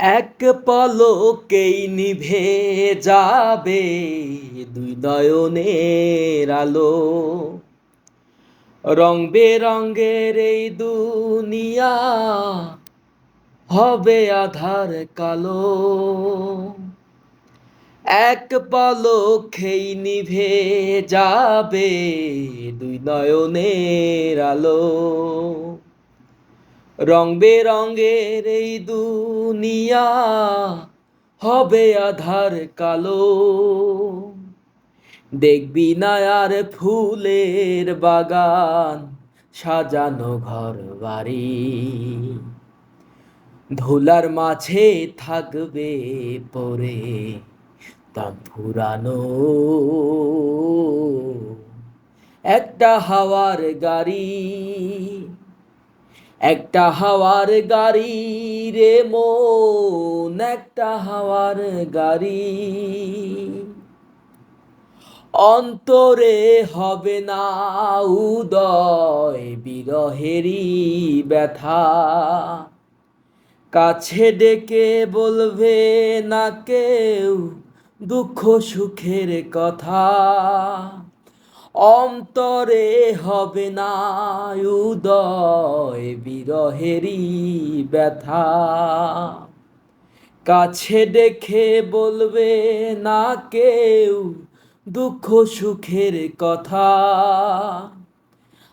এক পলকেই নিভে যাবে দুই নয়নের আলো। রং বেরঙের এই দুনিয়া হবে আধার কালো। এক পলকেই নিভে যাবে দুই নয়নের আলো। রং বেরঙের এই দুনিয়া হবে আধার কালো। দেখবি না আর ফুলের বাগান, সাজানো ঘর বাড়ি। ধুলার মাঝে থাকবে পড়ে দম ফুরানো একটা হাওয়ার গাড়ি। একটা হাওয়ার গাড়ি রে মন, একটা হাওয়ার গাড়ি। অন্তরে হবে না উদয় বিরহেরই ব্যথা। কাছে ডেকে বলবে না কেউ দুঃখ সুখের কথা। অন্তরে হবে না উদয় বিরহেরই ব্যথা। কাছে ডেকে বলবে না কেউ দুঃখ সুখের কথা।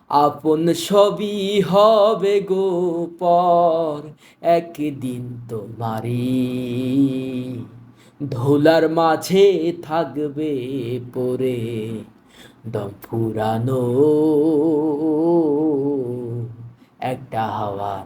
আপন সবই হবে গোপর একদিন তোমারই। ধুলার মাঝে থাকবে পড়ে দম ফুরানো একটা হাওয়া।